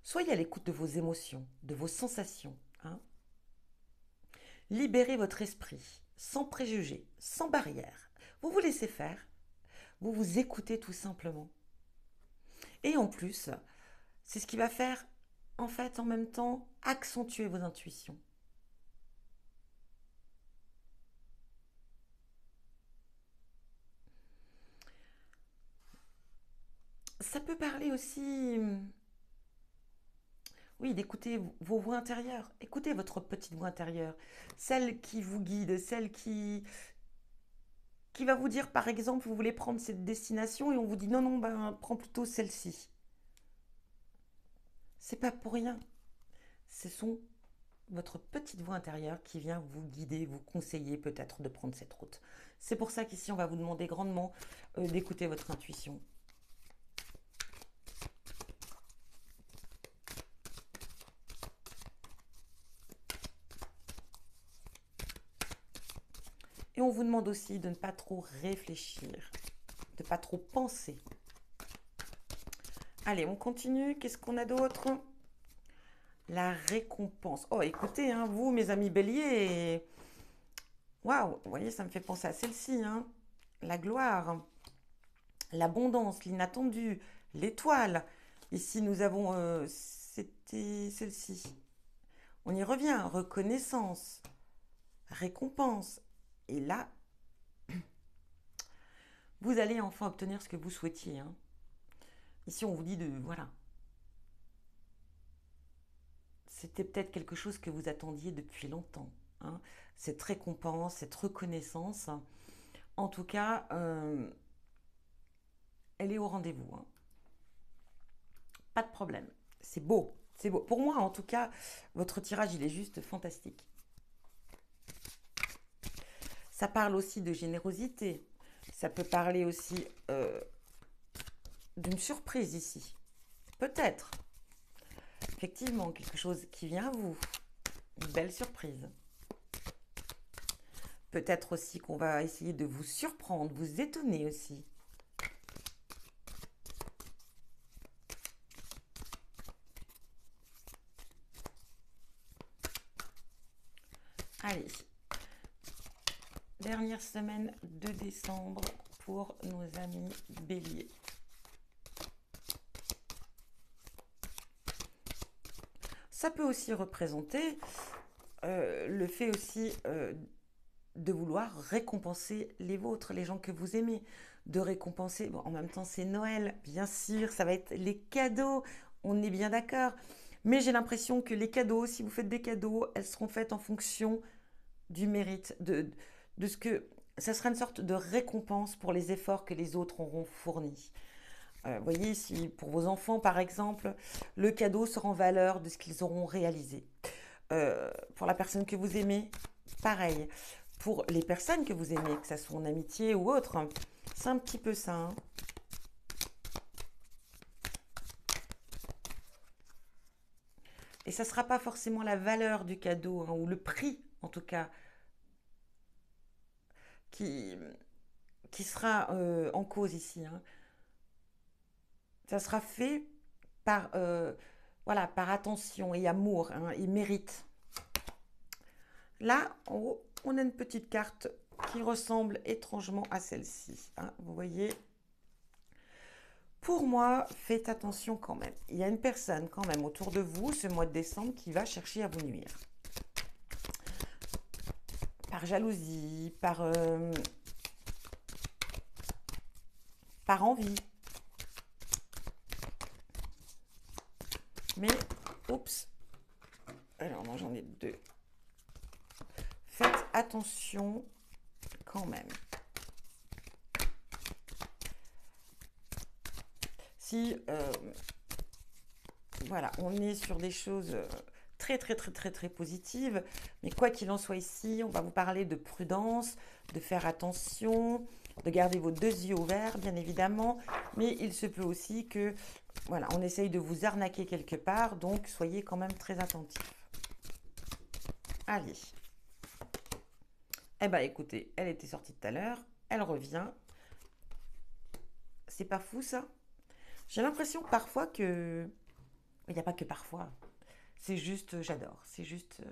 Speaker 1: Soyez à l'écoute de vos émotions, de vos sensations. Hein. Libérez votre esprit, sans préjugés, sans barrières. Vous vous laissez faire, vous vous écoutez tout simplement. Et en plus, c'est ce qui va faire, en fait, en même temps, accentuer vos intuitions. Ça peut parler aussi, oui, d'écouter vos voix intérieures. Écoutez votre petite voix intérieure, celle qui vous guide, celle qui va vous dire, par exemple, vous voulez prendre cette destination et on vous dit non, non, ben, prends plutôt celle-ci. C'est pas pour rien. Ce sont votre petite voix intérieure qui vient vous guider, vous conseiller peut-être de prendre cette route. C'est pour ça qu'ici, on va vous demander grandement d'écouter votre intuition. Et on vous demande aussi de ne pas trop réfléchir, de ne pas trop penser. Allez, on continue. Qu'est-ce qu'on a d'autre? La récompense. Oh, écoutez, hein, vous, mes amis béliers, waouh, vous voyez, ça me fait penser à celle-ci, hein. La gloire, l'abondance, l'inattendu, l'étoile. Ici, nous avons, c'était celle-ci. On y revient, reconnaissance, récompense. Et là, vous allez enfin obtenir ce que vous souhaitiez, hein. Ici, on vous dit de, voilà, c'était peut-être quelque chose que vous attendiez depuis longtemps, hein. Cette récompense, cette reconnaissance. En tout cas, elle est au rendez-vous, hein. Pas de problème. C'est beau. C'est beau. Pour moi, en tout cas, votre tirage, il est juste fantastique. Ça parle aussi de générosité. Ça peut parler aussi d'une surprise ici. Peut-être. Effectivement, quelque chose qui vient à vous. Une belle surprise. Peut-être aussi qu'on va essayer de vous surprendre, vous étonner aussi. Allez, dernière semaine de décembre pour nos amis béliers. Ça peut aussi représenter le fait aussi de vouloir récompenser les vôtres, les gens que vous aimez, de récompenser, bon, en même temps c'est Noël, bien sûr, ça va être les cadeaux, on est bien d'accord, mais j'ai l'impression que les cadeaux, si vous faites des cadeaux, elles seront faites en fonction du mérite, de ce que... Ça sera une sorte de récompense pour les efforts que les autres auront fournis. Vous voyez, si pour vos enfants, par exemple, le cadeau sera en valeur de ce qu'ils auront réalisé. Pour la personne que vous aimez, pareil. Pour les personnes que vous aimez, que ce soit en amitié ou autre, c'est un petit peu ça, hein. Et ça ne sera pas forcément la valeur du cadeau, hein, ou le prix, en tout cas, qui, qui sera en cause ici, hein. Ça sera fait par, voilà, par attention et amour, hein, et mérite. Là, en haut, on a une petite carte qui ressemble étrangement à celle-ci, hein, vous voyez. Pour moi, faites attention quand même. Il y a une personne quand même autour de vous ce mois de décembre qui va chercher à vous nuire. Par jalousie, par envie. Mais, oups. Alors non, j'en ai deux. Faites attention quand même. Si, voilà, on est sur des choses très, très, très, très, très positives. Mais quoi qu'il en soit ici, on va vous parler de prudence, de faire attention, de garder vos deux yeux ouverts, bien évidemment. Mais il se peut aussi que, voilà, on essaye de vous arnaquer quelque part. Donc, soyez quand même très attentifs. Allez. Eh bien, écoutez, elle était sortie tout à l'heure. Elle revient. C'est pas fou, ça? J'ai l'impression parfois que... Il n'y a pas que parfois. C'est juste, j'adore. C'est juste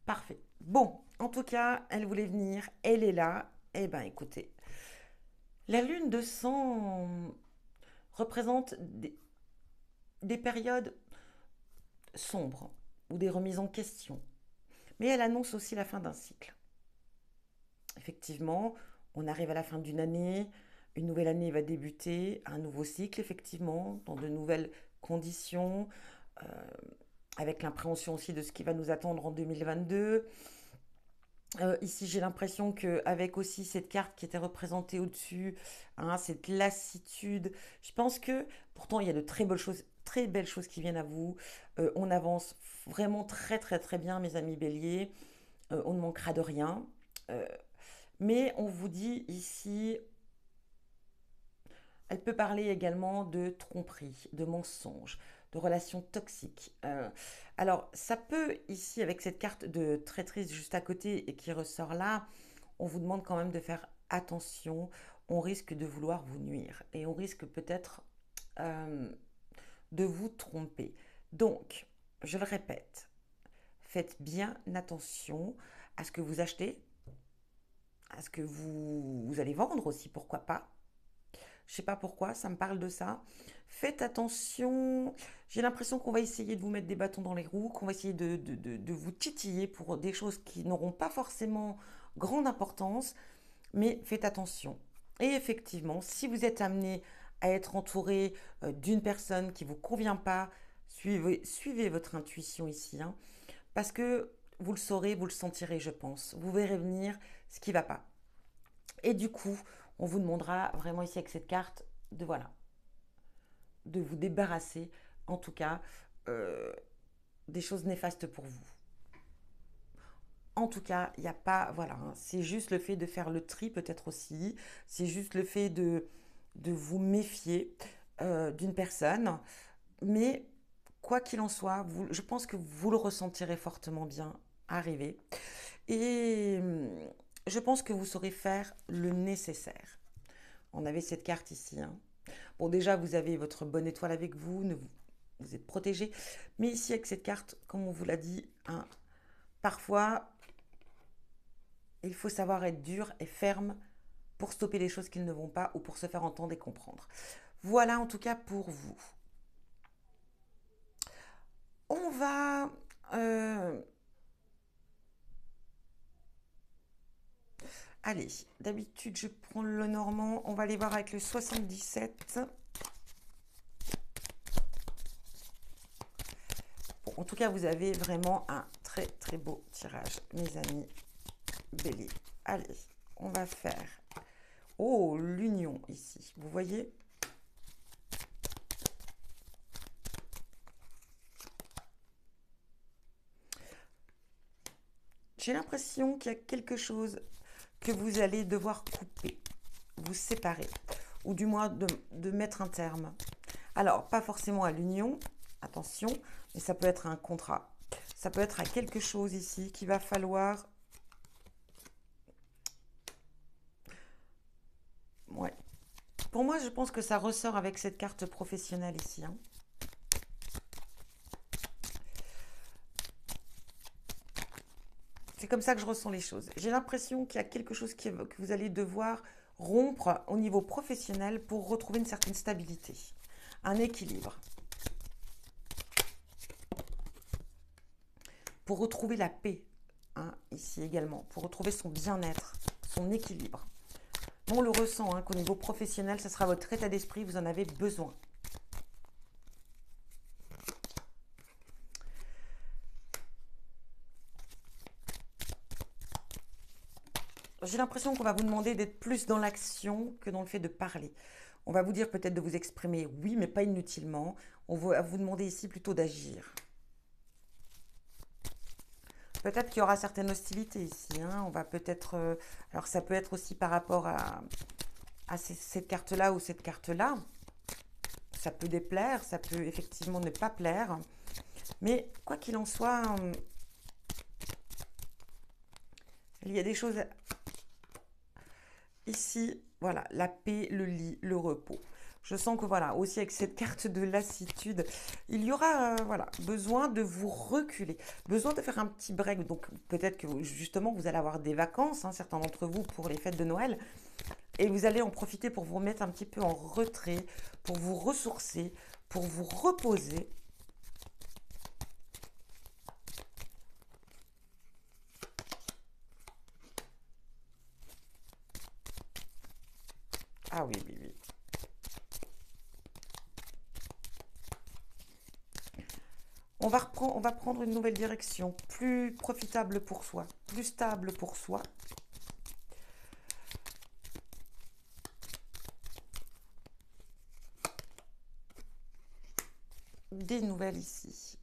Speaker 1: parfait. Bon, en tout cas, elle voulait venir. Elle est là. Eh bien, écoutez. La lune de sang représente des périodes sombres ou des remises en question. Mais elle annonce aussi la fin d'un cycle. Effectivement, on arrive à la fin d'une année, une nouvelle année va débuter, un nouveau cycle, effectivement, dans de nouvelles conditions, euh, avec l'appréhension aussi de ce qui va nous attendre en 2022. Ici, j'ai l'impression qu'avec aussi cette carte qui était représentée au-dessus, hein, cette lassitude, je pense que pourtant il y a de très belles choses qui viennent à vous. On avance vraiment très très très bien, mes amis béliers. On ne manquera de rien. Euh, mais on vous dit ici, elle peut parler également de tromperie, de mensonges, de relations toxiques. Alors, ça peut ici, avec cette carte de traîtrise juste à côté et qui ressort là, on vous demande quand même de faire attention on risque de vouloir vous nuire et on risque peut-être euh, de vous tromper. Donc, je le répète, faites bien attention à ce que vous achetez, à ce que vous allez vendre aussi, pourquoi pas. Je ne sais pas pourquoi, ça me parle de ça. Faites attention. J'ai l'impression qu'on va essayer de vous mettre des bâtons dans les roues, qu'on va essayer de vous titiller pour des choses qui n'auront pas forcément grande importance, mais faites attention. Et effectivement, si vous êtes amené à être entouré d'une personne qui ne vous convient pas, suivez votre intuition ici, hein, parce que vous le saurez, vous le sentirez, je pense. Vous verrez venir ce qui ne va pas. Et du coup, on vous demandera vraiment ici avec cette carte de voilà, de vous débarrasser, en tout cas, euh, des choses néfastes pour vous. En tout cas, il n'y a pas, voilà, hein, c'est juste le fait de faire le tri peut-être aussi, c'est juste le fait de vous méfier d'une personne, mais quoi qu'il en soit, je pense que vous le ressentirez fortement bien arriver. Et je pense que vous saurez faire le nécessaire. On avait cette carte ici, hein. Bon, déjà, vous avez votre bonne étoile avec vous, vous êtes protégé. Mais ici, avec cette carte, comme on vous l'a dit, hein, parfois, il faut savoir être dur et ferme pour stopper les choses qui ne vont pas ou pour se faire entendre et comprendre. Voilà en tout cas pour vous. On va... euh, allez, d'habitude, je prends le normand. On va aller voir avec le 77. Bon, en tout cas, vous avez vraiment un très très beau tirage, mes amis. Bélier. Allez, on va faire... Oh, l'union ici. Vous voyez? J'ai l'impression qu'il y a quelque chose que vous allez devoir couper, vous séparer, ou du moins de mettre un terme. Alors, pas forcément à l'union, attention, mais ça peut être un contrat. Ça peut être à quelque chose ici qu'il va falloir... Ouais. Pour moi, je pense que ça ressort avec cette carte professionnelle ici, hein. C'est comme ça que je ressens les choses. J'ai l'impression qu'il y a quelque chose que vous allez devoir rompre au niveau professionnel pour retrouver une certaine stabilité, un équilibre. Pour retrouver la paix, hein, ici également, pour retrouver son bien-être, son équilibre. On le ressent, hein, qu'au niveau professionnel, ce sera votre état d'esprit, vous en avez besoin. J'ai l'impression qu'on va vous demander d'être plus dans l'action que dans le fait de parler. On va vous dire peut-être de vous exprimer, oui, mais pas inutilement. On va vous demander ici plutôt d'agir. Peut-être qu'il y aura certaines hostilités ici, hein. On va peut-être... alors ça peut être aussi par rapport à cette carte-là ou cette carte-là. Ça peut déplaire, ça peut effectivement ne pas plaire. Mais quoi qu'il en soit, il y a des choses ici, voilà, la paix, le lit, le repos. Je sens que voilà, aussi avec cette carte de lassitude, il y aura voilà, besoin de vous reculer, besoin de faire un petit break. Donc peut-être que justement vous allez avoir des vacances, hein, certains d'entre vous pour les fêtes de Noël, et vous allez en profiter pour vous remettre un petit peu en retrait, pour vous ressourcer, pour vous reposer. Ah oui, oui, oui. On va prendre une nouvelle direction, plus profitable pour soi, plus stable pour soi. Des nouvelles ici.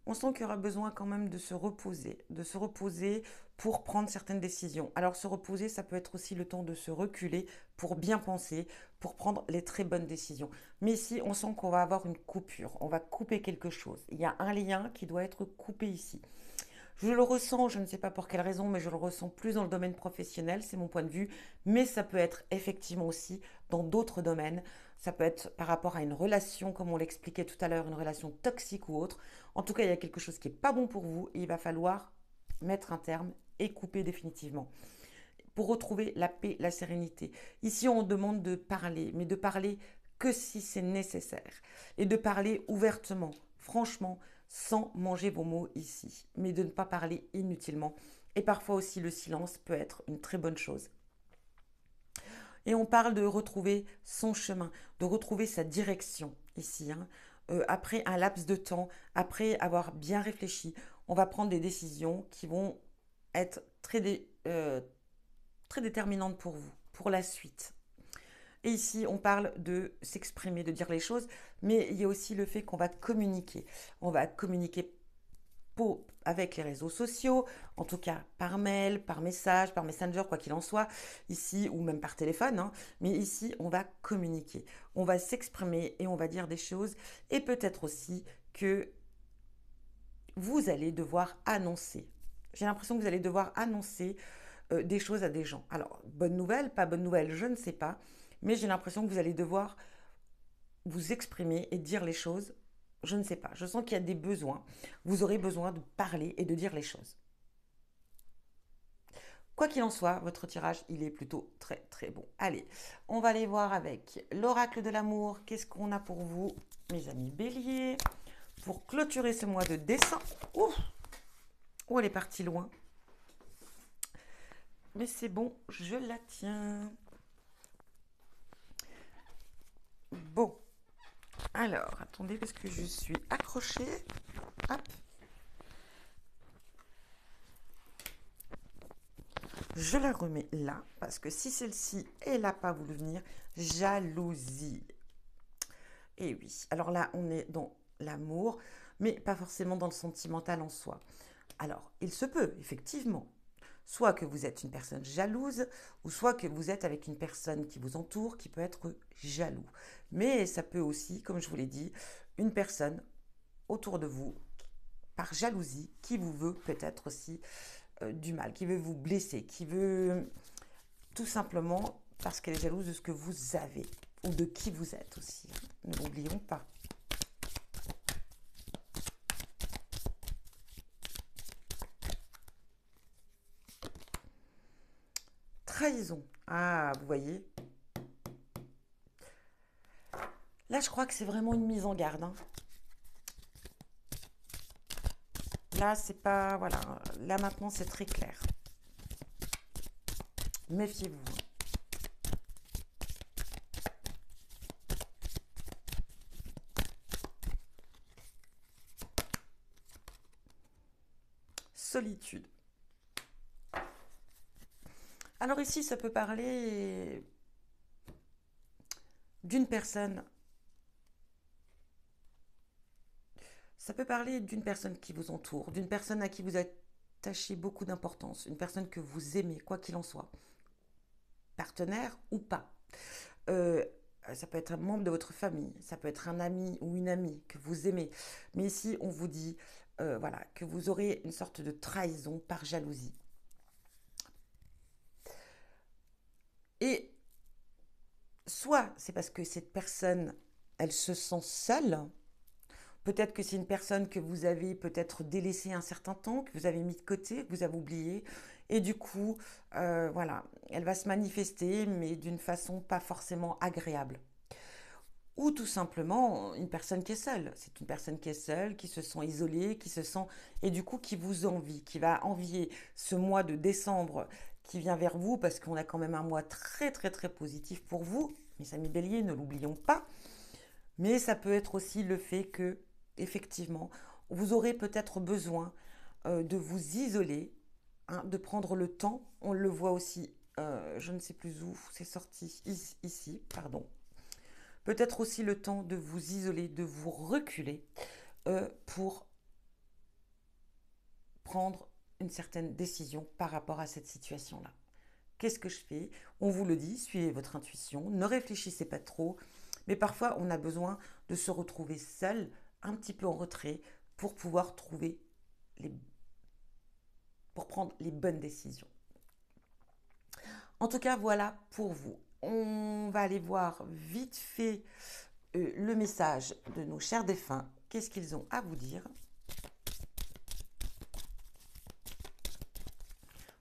Speaker 1: On sent qu'il y aura besoin quand même de se reposer pour prendre certaines décisions. Alors se reposer, ça peut être aussi le temps de se reculer pour bien penser, pour prendre les très bonnes décisions. Mais ici, on sent qu'on va avoir une coupure, on va couper quelque chose. Il y a un lien qui doit être coupé ici. Je le ressens, je ne sais pas pour quelle raison, mais je le ressens plus dans le domaine professionnel, c'est mon point de vue, mais ça peut être effectivement aussi dans d'autres domaines. Ça peut être par rapport à une relation, comme on l'expliquait tout à l'heure, une relation toxique ou autre. En tout cas, il y a quelque chose qui n'est pas bon pour vous et il va falloir mettre un terme et couper définitivement pour retrouver la paix, la sérénité. Ici, on demande de parler, mais de parler que si c'est nécessaire et de parler ouvertement, franchement, sans manger vos mots ici, mais de ne pas parler inutilement. Et parfois aussi, le silence peut être une très bonne chose. Et on parle de retrouver son chemin, de retrouver sa direction ici. Après un laps de temps, après avoir bien réfléchi, on va prendre des décisions qui vont être très déterminantes pour vous, pour la suite. Et ici, on parle de s'exprimer, de dire les choses, mais il y a aussi le fait qu'on va communiquer. On va communiquer avec les réseaux sociaux, en tout cas par mail, par message, par messenger, quoi qu'il en soit, ici, ou même par téléphone, hein. Mais ici, on va communiquer, on va s'exprimer et on va dire des choses, et peut-être aussi que vous allez devoir annoncer. J'ai l'impression que vous allez devoir annoncer des choses à des gens. Alors, bonne nouvelle, pas bonne nouvelle, je ne sais pas, mais j'ai l'impression que vous allez devoir vous exprimer et dire les choses. Je ne sais pas, je sens qu'il y a des besoins. Vous aurez besoin de parler et de dire les choses. Quoi qu'il en soit, votre tirage, il est plutôt très très bon. Allez, on va aller voir avec l'oracle de l'amour. Qu'est-ce qu'on a pour vous, mes amis béliers, pour clôturer ce mois de décembre. Ouh, oh, elle est partie loin. Mais c'est bon, je la tiens. Bon, alors, attendez, parce que je suis accrochée. Hop. Je la remets là, parce que si celle-ci, elle n'a pas voulu venir, jalousie. Et oui, alors là, on est dans l'amour, mais pas forcément dans le sentimental en soi. Alors, il se peut, effectivement, soit que vous êtes une personne jalouse, ou soit que vous êtes avec une personne qui vous entoure, qui peut être jaloux. Mais ça peut aussi, comme je vous l'ai dit, une personne autour de vous, par jalousie, qui vous veut peut-être aussi du mal, qui veut vous blesser, qui veut tout simplement parce qu'elle est jalouse de ce que vous avez, ou de qui vous êtes aussi. Ne l'oublions pas. Trahison. Ah, vous voyez. Là, je crois que c'est vraiment une mise en garde, hein. Là, c'est pas... Voilà. Là, maintenant, c'est très clair. Méfiez-vous. Solitude. Alors ici, ça peut parler d'une personne. Ça peut parler d'une personne qui vous entoure, d'une personne à qui vous attachez beaucoup d'importance, une personne que vous aimez, quoi qu'il en soit. Partenaire ou pas. Euh, Ça peut être un membre de votre famille, ça peut être un ami ou une amie que vous aimez. Mais ici, on vous dit voilà, que vous aurez une sorte de trahison par jalousie. Et soit c'est parce que cette personne, elle se sent seule. Peut-être que c'est une personne que vous avez peut-être délaissée un certain temps, que vous avez mis de côté, que vous avez oublié. Et du coup, voilà, elle va se manifester, mais d'une façon pas forcément agréable. Ou tout simplement une personne qui est seule. C'est une personne qui est seule, qui se sent isolée, qui se sent... Et du coup, qui vous envie, qui va envier ce mois de décembre qui vient vers vous, parce qu'on a quand même un mois très très très positif pour vous, mes amis béliers, ne l'oublions pas. Mais ça peut être aussi le fait que, effectivement, vous aurez peut-être besoin de vous isoler, hein, de prendre le temps. On le voit aussi, je ne sais plus où, c'est sorti ici, pardon. Peut-être aussi le temps de vous isoler, de vous reculer pour prendre une certaine décision par rapport à cette situation-là. Qu'est-ce que je fais? On vous le dit, suivez votre intuition, ne réfléchissez pas trop, mais parfois on a besoin de se retrouver seul, un petit peu en retrait, pour pouvoir trouver les pour prendre les bonnes décisions. En tout cas, voilà pour vous. On va aller voir vite fait le message de nos chers défunts. Qu'est-ce qu'ils ont à vous dire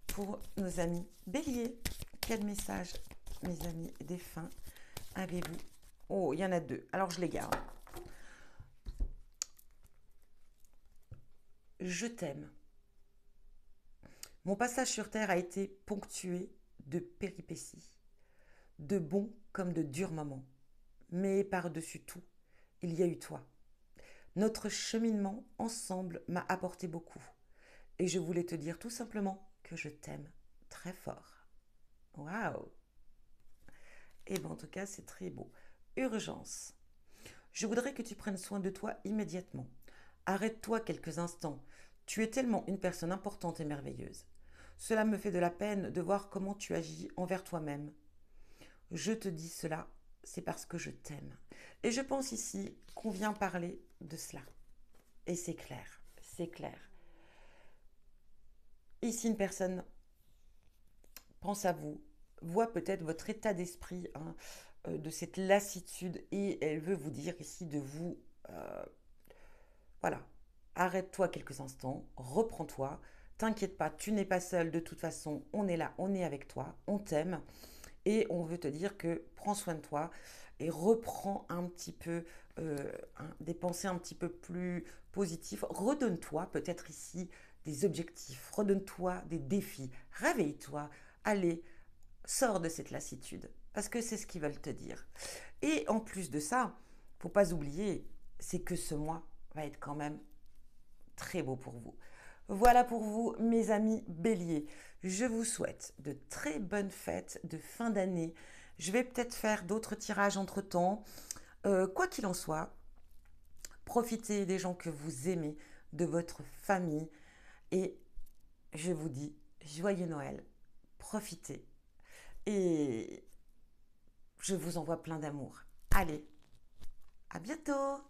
Speaker 1: pour nos amis béliers? Quel message, mes amis défunts, avez-vous? Oh, il y en a deux. Alors, je les garde. Je t'aime. Mon passage sur Terre a été ponctué de péripéties, de bons comme de durs moments. Mais par-dessus tout, il y a eu toi. Notre cheminement ensemble m'a apporté beaucoup. Et je voulais te dire tout simplement que je t'aime très fort. Waouh! Et bien en tout cas, c'est très beau. Urgence. Je voudrais que tu prennes soin de toi immédiatement. Arrête-toi quelques instants. Tu es tellement une personne importante et merveilleuse. Cela me fait de la peine de voir comment tu agis envers toi-même. Je te dis cela, c'est parce que je t'aime. Et je pense ici qu'on vient parler de cela. Et c'est clair, c'est clair. Ici, une personne pense à vous, voit peut-être votre état d'esprit, hein, de cette lassitude, et elle veut vous dire ici de vous, voilà, arrête-toi quelques instants, reprends-toi, t'inquiète pas, tu n'es pas seul, de toute façon, on est là, on est avec toi, on t'aime, et on veut te dire que prends soin de toi et reprends un petit peu des pensées un petit peu plus positives. Redonne-toi peut-être ici des objectifs, redonne-toi des défis, réveille-toi, allez, sors de cette lassitude, parce que c'est ce qu'ils veulent te dire. Et en plus de ça, faut pas oublier, c'est que ce mois va être quand même très beau pour vous. Voilà pour vous, mes amis béliers. Je vous souhaite de très bonnes fêtes de fin d'année. Je vais peut-être faire d'autres tirages entre-temps. Quoi qu'il en soit, profitez des gens que vous aimez, de votre famille. Et je vous dis, joyeux Noël. Profitez. Et je vous envoie plein d'amour. Allez, à bientôt!